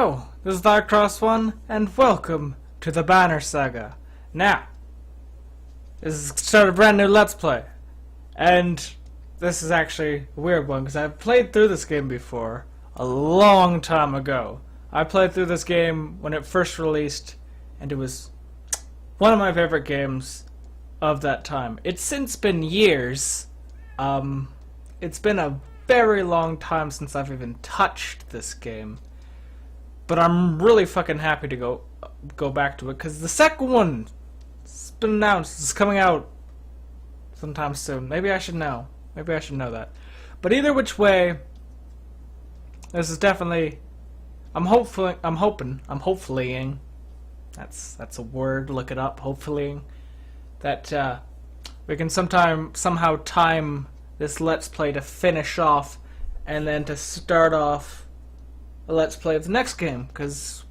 Hello, this is Dark-Cross1, and welcome to the Banner Saga. Now, this is start a brand new Let's Play, and this is actually a weird one, because I've played through this game before, a long time ago. I played through this game when it first released, and it was one of my favorite games of that time. It's since been years. It's been a very long time since I've even touched this game. But I'm really fucking happy to go back to it, because the second one has been announced. It's coming out sometime soon. Maybe I should know. Maybe I should know that. But either which way, this is definitely... I'm hopefullying. That's a word. Look it up. Hopefullying that we can somehow time this Let's Play to finish off, and then to start off a Let's Play of the next game, because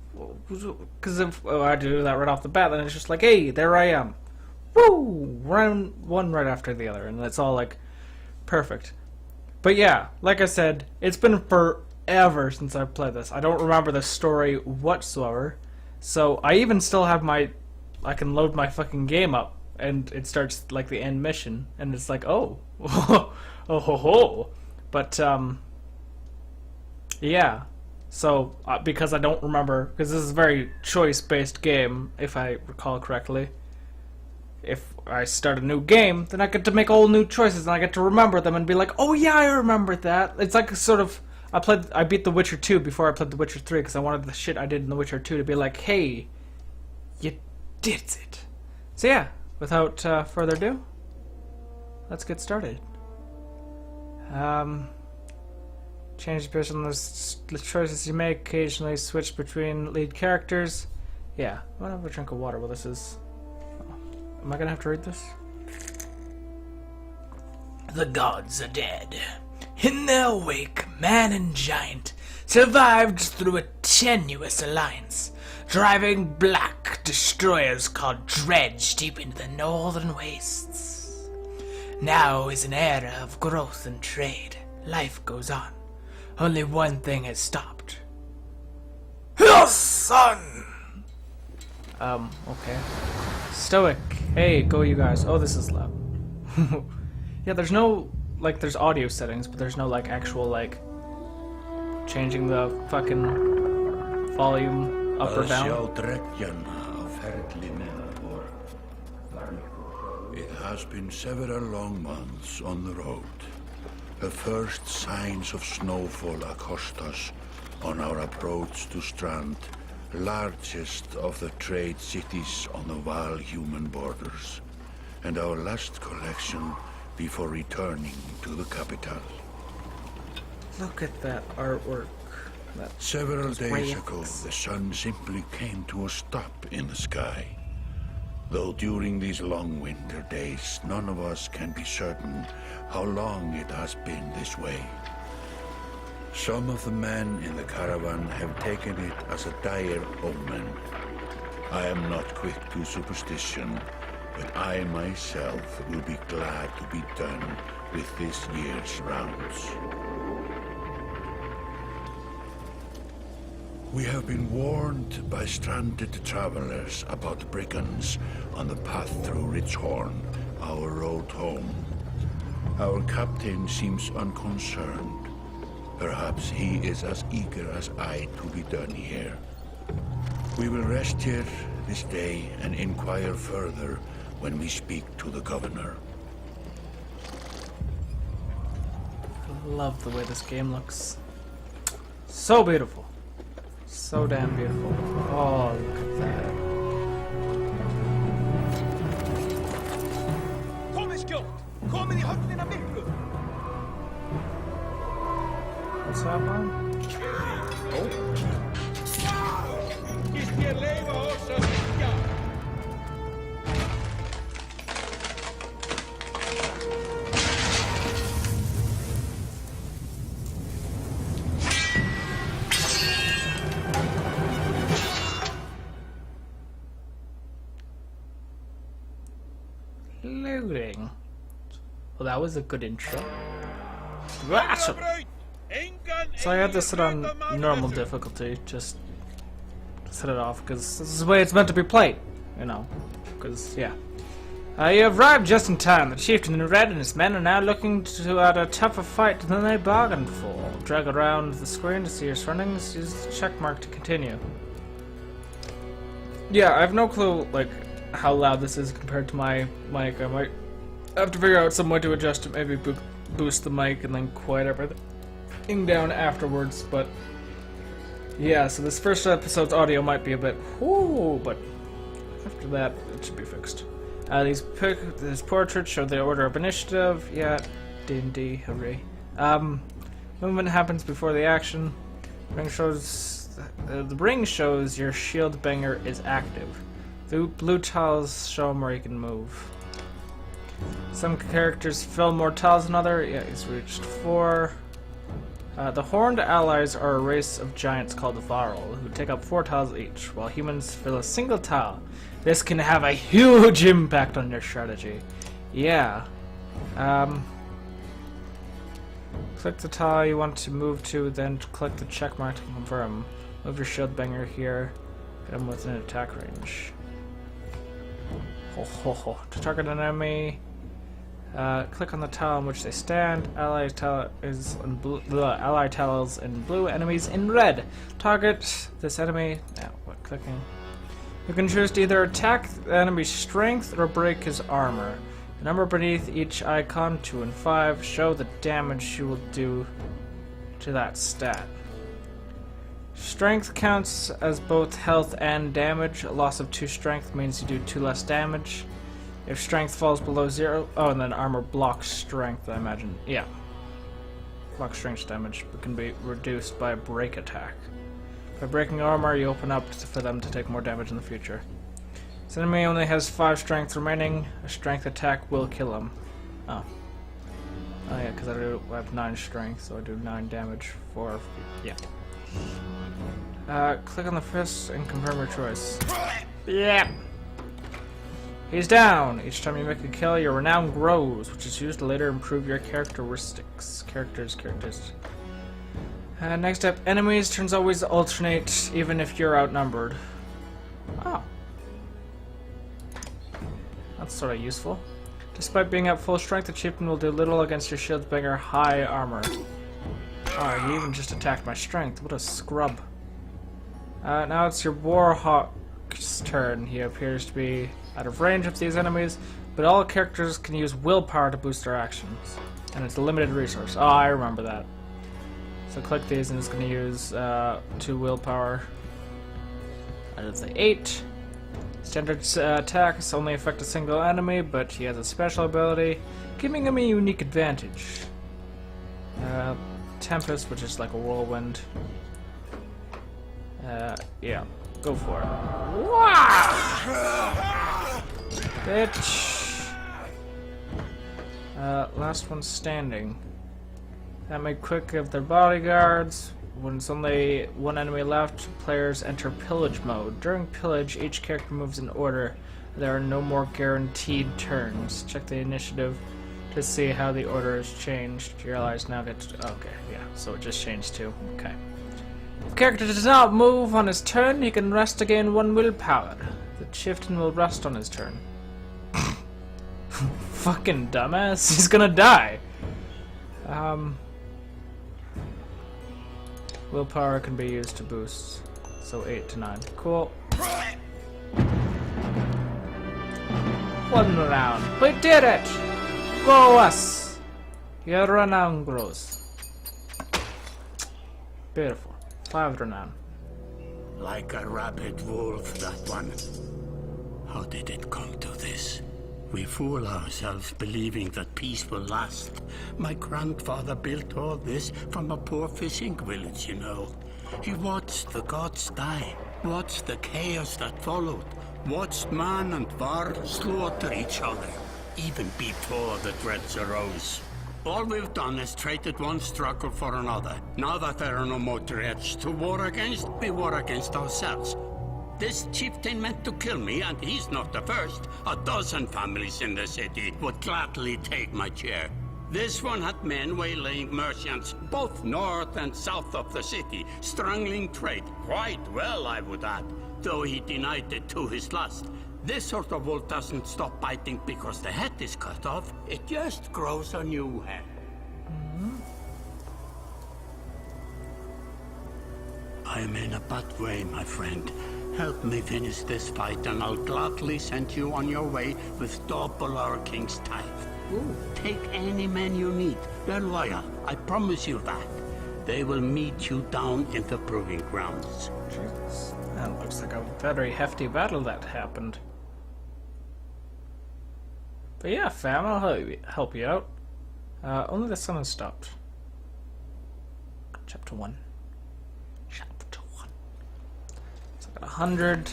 if I do that right off the bat, then it's just like, hey, there I am. Woo! Round one right after the other, and it's all like perfect. But yeah, like I said, it's been forever since I've played this. I don't remember the story whatsoever, so I even still have I can load my fucking game up, and it starts like the end mission, and it's like, oh, oh ho ho. But yeah. So, because I don't remember, because this is a very choice-based game, if I recall correctly. If I start a new game, then I get to make all new choices, and I get to remember them and be like, oh yeah, I remember that. It's like sort of, I beat The Witcher 2 before I played The Witcher 3, because I wanted the shit I did in The Witcher 2 to be like, hey, you did it. So yeah, without further ado, let's get started. Change the person, the choices you make, occasionally switch between lead characters. Yeah, I'm gonna have a drink of water while this is... Oh. Am I gonna have to read this? The gods are dead. In their wake, man and giant survived through a tenuous alliance, driving black destroyers called Dredge deep into the northern wastes. Now is an era of growth and trade. Life goes on. Only one thing has stopped. Your son! Okay. Stoic. Hey, go you guys. Oh, this is loud. Yeah, there's no, there's audio settings, but there's no, actual, changing the fucking volume up or down. It has been several long months on the road. The first signs of snowfall accost us on our approach to Strand, largest of the trade cities on the Val-human borders, and our last collection before returning to the capital. Look at that artwork. Several days ago, the sun simply came to a stop in the sky. Though during these long winter days, none of us can be certain how long it has been this way. Some of the men in the caravan have taken it as a dire omen. I am not quick to superstition, but I myself will be glad to be done with this year's rounds. We have been warned by stranded travelers about brigands on the path through Ridgehorn, our road home. Our captain seems unconcerned. Perhaps he is as eager as I to be done here. We will rest here this day and inquire further when we speak to the governor. I love the way this game looks. So beautiful. So damn beautiful. Oh, look at that. What's that one? Loading. Well, that was a good intro. Awesome. So I had this set on normal difficulty, just set it off, because this is the way it's meant to be played, you know, because, yeah. You have arrived just in time. The chieftain in red and his men are now looking at a tougher fight than they bargained for. Drag around the screen to see your surroundings. Use the check mark to continue. Yeah, I have no clue, like, how loud this is compared to my mic. I might have to figure out some way to adjust it, maybe boost the mic and then quiet everything down afterwards, but yeah, so this first episode's audio might be a bit whoo, but after that, it should be fixed. These portraits show the order of initiative. Yeah, D&D, hooray. Movement happens before the action. The ring shows your shield banger is active. The blue tiles show him where he can move. Some characters fill more tiles than others. Yeah, he's reached 4. The horned allies are a race of giants called the Varl, who take up 4 tiles each, while humans fill a single tile. This can have a huge impact on your strategy. Yeah. Click the tile you want to move to, then click the check mark to confirm. Move your shield banger here. Get him within attack range. To target an enemy, click on the tile in which they stand. Ally tile is in blue. Ally tiles in blue. Enemies in red. Target this enemy. Now, clicking. You can choose to either attack the enemy's strength or break his armor. The number beneath each icon, 2 and 5, show the damage you will do to that stat. Strength counts as both health and damage. A loss of 2 strength means you do 2 less damage. If strength falls below 0, oh, and then armor blocks strength, I imagine. Yeah. Block strength damage, but can be reduced by a break attack. By breaking armor, you open up for them to take more damage in the future. This enemy only has 5 strength remaining. A strength attack will kill him. Oh. Oh yeah, because I have 9 strength, so I do 9 damage for... yeah. Click on the fist and confirm your choice. Yeah! He's down! Each time you make a kill, your renown grows, which is used to later improve your characteristics. Characters. Next up, enemies turns always alternate, even if you're outnumbered. Oh. That's sort of useful. Despite being at full strength, the chieftain will do little against your shield banger high armor. Oh, he even just attacked my strength. What a scrub. Now it's your Warhawk's turn. He appears to be out of range of these enemies, but all characters can use willpower to boost their actions. And it's a limited resource. Oh, I remember that. So click these and it's going to use 2 willpower out of the 8. Standard attacks only affect a single enemy, but he has a special ability, giving him a unique advantage. Tempest, which is like a whirlwind. Yeah, go for it. Wow! Bitch! Last one standing. That made quick of their bodyguards. When it's only 1 enemy left, players enter pillage mode. During pillage, each character moves in order. There are no more guaranteed turns. Check the initiative to see how the order has changed. Your allies now get to... okay, yeah, so it just changed too. Okay. If a character does not move on his turn, he can rest to gain 1 willpower. The chieftain will rest on his turn. Fucking dumbass. He's gonna die. Willpower can be used to boost. So 8 to 9. Cool. 1 round. We did it! Go us! Your renown grows. Beautiful. 5 renown. Like a rabid wolf, that one. How did it come to this? We fool ourselves believing that peace will last. My grandfather built all this from a poor fishing village, you know. He watched the gods die, watched the chaos that followed, watched man and var slaughter each other, even before the dreads arose. All we've done is traded one struggle for another. Now that there are no more dreads to war against, we war against ourselves. This chieftain meant to kill me, and he's not the first. A dozen families in the city would gladly take my chair. This one had men waylaying merchants both north and south of the city, strangling trade quite well, I would add, though he denied it to his last. This sort of wolf doesn't stop biting because the head is cut off. It just grows a new head. I'm in a bad way, my friend. Help me finish this fight and I'll gladly send you on your way with double our king's tithe. Ooh. Take any men you need. They're loyal, I promise you that. They will meet you down in the proving grounds. Jesus. That looks like a very hefty battle that happened. But yeah, fam, I'll help you out. Only the sun has stopped. Chapter 1. Chapter 1. It's like 100.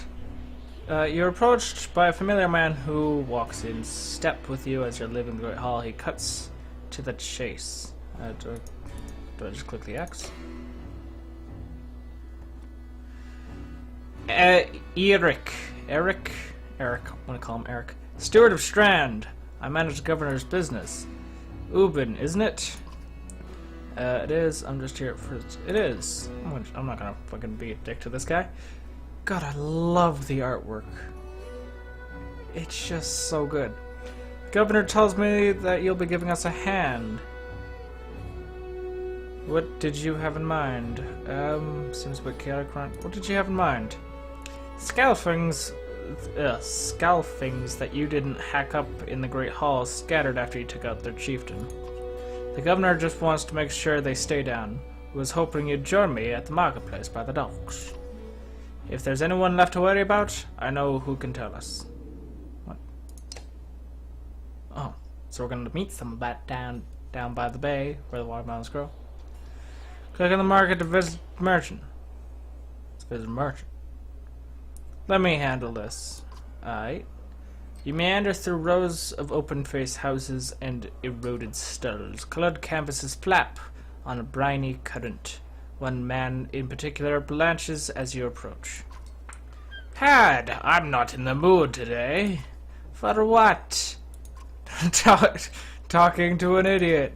You're approached by a familiar man who walks in step with you as you're leaving the Great Hall. He cuts to the chase. Do I just click the X? Eric. I'm gonna call him Eric. Steward of Strand. I manage the governor's business. Ubin, isn't it? It is. I'm just here for it is. I'm not gonna fucking be a dick to this guy. God, I love the artwork. It's just so good. Governor tells me that you'll be giving us a hand. What did you have in mind? Seems a bit chaotic. What did you have in mind? Scalfings that you didn't hack up in the Great Hall scattered after you took out their chieftain. The governor just wants to make sure they stay down. Was hoping you'd join me at the marketplace by the docks. If there's anyone left to worry about, I know who can tell us. What? Oh, so we're gonna meet some down by the bay where the watermelons grow. Click on the market to visit merchant. Let's visit merchant. Let me handle this. Alright. You meander through rows of open-faced houses and eroded stalls. Colored canvases flap on a briny current. One man in particular blanches as you approach. Had, I'm not in the mood today. For what? Talking to an idiot.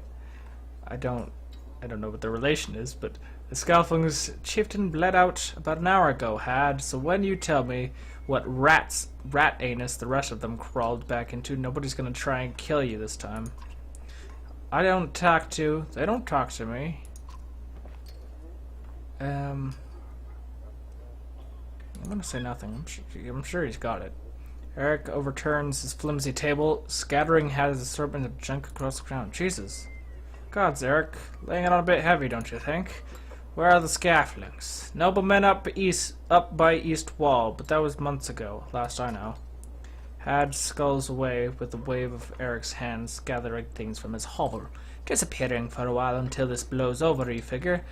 I don't know what the relation is, but the Scalfing's chieftain bled out about an hour ago, Had, so when you tell me what rat anus the rest of them crawled back into, nobody's gonna try and kill you this time. They don't talk to me. I'm gonna say nothing. I'm sure he's got it. Eric overturns his flimsy table, scattering his assortment of junk across the ground. Jesus. Gods, Eric. Laying it on a bit heavy, don't you think? Where are the scaffoldings? Noblemen up by East Wall, but that was months ago, last I know. Had sculls away with a wave of Eric's hands, gathering things from his hovel, disappearing for a while until this blows over, you figure.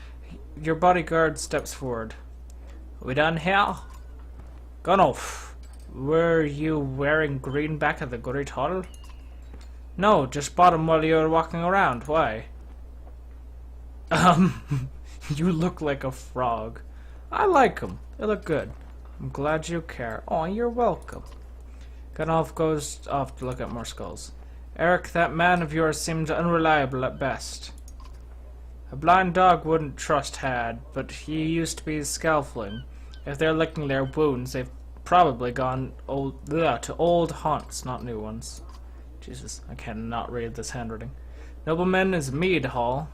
Your bodyguard steps forward. We done here? Gone off. Were you wearing green back at the Great Hall? No, just bought 'em while you were walking around. Why? You look like a frog. I like 'em. They look good. I'm glad you care. Oh, you're welcome. Gunolf goes off to look at more skulls. Eric, that man of yours seemed unreliable at best. A blind dog wouldn't trust Had, but he used to be a Scalfling. If they're licking their wounds, they've probably gone to old haunts, not new ones. Jesus, I cannot read this handwriting. Nobleman is Mead Hall.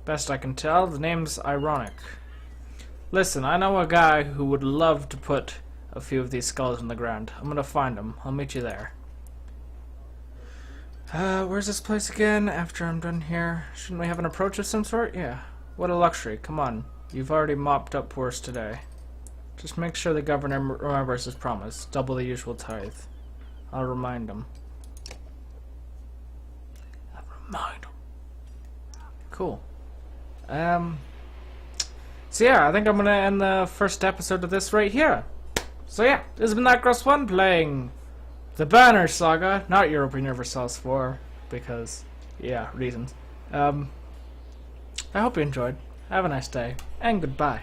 Best I can tell, the name's ironic. Listen, I know a guy who would love to put a few of these skulls in the ground. I'm gonna find him. I'll meet you there. Where's this place again? After I'm done here, shouldn't we have an approach of some sort? Yeah. What a luxury. Come on. You've already mopped up worse today. Just make sure the governor remembers his promise. Double the usual tithe. I'll remind him. Cool. So yeah, I think I'm gonna end the first episode of this right here. So yeah, this has been ThatGross1 playing the Banner Saga, not Europa Universalis 4, because, yeah, reasons. I hope you enjoyed. Have a nice day, and goodbye.